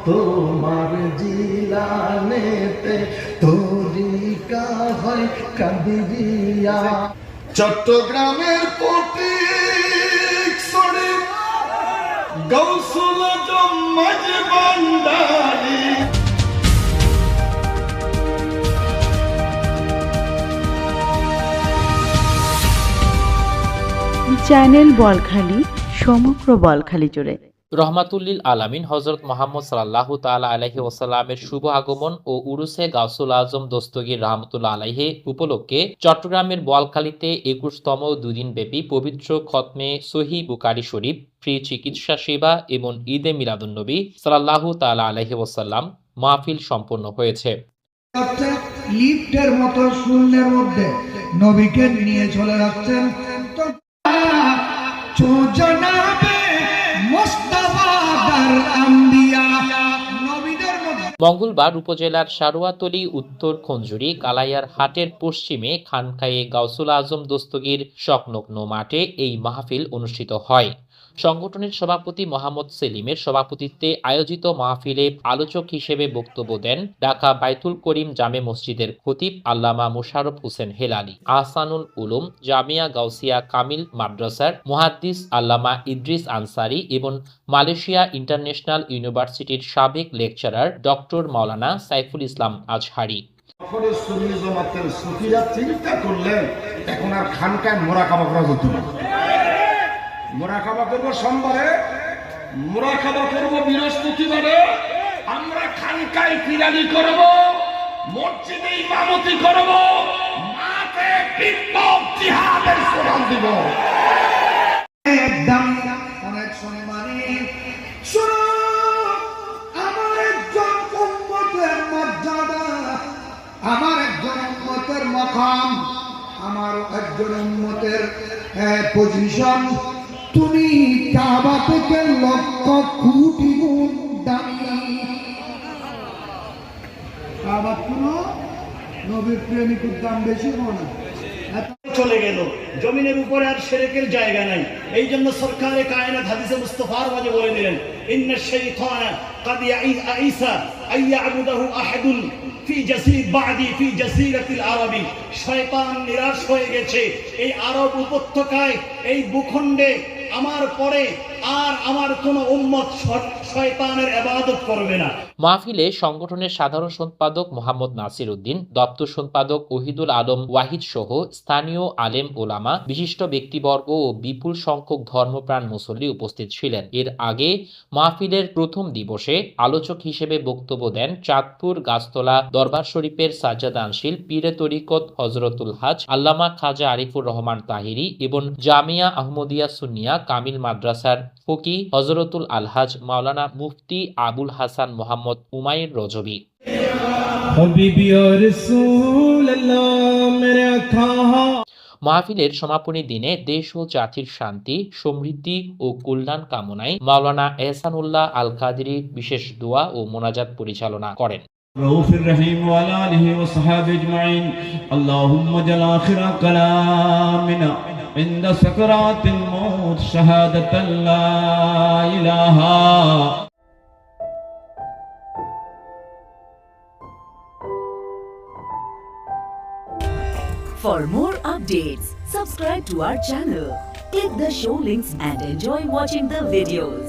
তোমার জিলানেতে তরিকা হয় কাদিরিয়া। চট্টগ্রামের পথিক শরীফ গৌসুল আজম মাঝ ভান্ডারী। চ্যানেল বলখালী, সমগ্র বলখালী জুড়ে। রহমাতুল্লিল আলামিন হযরত মুহাম্মদ সাল্লাল্লাহু তাআলা আলাইহি ওয়াসাল্লামের শুভ আগমন ও উরুসে গাউসুল আজম দস্তগীর রাহমাতুল্লাহ আলাইহি উপলক্ষে চট্টগ্রামের বোয়ালখালীতে 21তম দুদিনব্যাপী পবিত্র খতমে সহিহ বুখারী শরীফ, ফ্রি চিকিৎসা সেবা এবং ঈদে মিলাদুন্নবী সাল্লাল্লাহু তাআলা আলাইহি ওয়াসাল্লাম মাহফিল সম্পন্ন হয়েছে। লিফটের মতো শূন্যের মধ্যে নবীকে নিয়ে চলে যাচ্ছেন। মঙ্গলবার উপজেলার সারোয়াতলী উত্তর খঞ্জুরি কালাইয়ার হাটের পশ্চিমে খানকায়ে গাউসুল আজম দস্তগীর সংলগ্ন মাঠে এই মাহফিল অনুষ্ঠিত হয়। সংগঠনের সভাপতি মোহাম্মদ সেলিমের সভাপতিত্বে আয়োজিত মাহফিলে আলোচক হিসেবে বক্তব্য দেন ঢাকা বাইতুল করিম জামে মসজিদের খতিব আল্লামা মোশাররফ হোসেন হেলালি, আহসানুল উলুম জামিয়া গাউসিয়া কামিল মাদ্রাসার মুহাদ্দিস আল্লামা ইদ্রিস আনসারি এবং মালয়েশিয়া ইন্টারন্যাশনাল ইউনিভার্সিটির সাবেক লেকচারার ডক্টর মাওলানা সাইফুল ইসলাম আজহারি। চিন্তা করলেন এখন আর খানকায় মোরাকাবা করা যেত না। মোরাকাবা করবো সোমবারে, মোরাকাবা করবো বৃহস্পতিবারে, আমরা খানকায় ফিরানি করব, মসজিদে ইমামতি করব, মাঠে বিপ্লব জিহাদের স্লোগান দিব। একদম অনেক সম্মানী শুনো, আমার একজন উম্মতের মর্যাদা, আমার একজন উম্মতের মাকাম, আমার একজন উম্মতের পজিশন তুমি কাবা থেকে লক্ষ কোটি গুণ দামি। কাবা কোনো নবীর প্রেমিকের দাম বেশি হয় চলে গেল, জমিনের উপরে আর শিরকের জায়গা নাই। এই জন্য সরকারে কায়নাত হাদিসে মুস্তাফার মাঝে বলে দিলেন, ইন্না শাইতানা কাদ ইয়াইসা আইয়াবুদাহু আহাদুন ফি জাসির বাদি ফি জাসিরাতিল আরবি। শয়তান নিরাশ হয়ে গেছে এই আরব উপত্যকায়, এই ভূখণ্ডে আমার পরে আর আমার কোন উম্মত শয়তানের ইবাদত করবে না। মাহফিলে সংগঠনের সাধারণ সম্পাদক মোহাম্মদ নাসির উদ্দিন, দপ্তর সম্পাদক ওহিদুল আলম ওয়াহিদ সহ স্থানীয় আলেম ওলামা, বিশিষ্ট ব্যক্তিবর্গ ও বিপুল সংখ্যক ধর্মপ্রাণ মুসল্লি উপস্থিত ছিলেন। এর আগে মাহফিলের প্রথম দিবসে আলোচক হিসেবে বক্তব্য দেন চাঁদপুর গাছতলা দরবার শরীফের সাজ্জাদানশীল পীরে তরিকত হযরতুল হাজ আল্লামা খাজা আরিফুর রহমান তাহিরি এবং জামিয়া আহমদিয়া সুন্নিয়া কামিল মাদ্রাসার ফকি হযরতুল আলহাজ মাওলানা মুফতি আবুল হাসান মোহাম্মদ উমাইর রজবি। মাহফিলের সমাপনী দিনে দেশ ও জাতির শান্তি, সমৃদ্ধি ও কল্যাণ কামনায় মাওলানা এহসানুল্লাহ আল কাদেরী বিশেষ দোয়া ও মোনাজাত পরিচালনা করেন। রউফির রহিম ওয়া আলা আলিহি ওয়া সাহবিহি আজমাইন। আল্লাহুম্মা জাল আখিরা কালামিনা عند سكرات الموت شهادة لا إله. For more updates, subscribe to our channel, click the show links and enjoy watching the videos.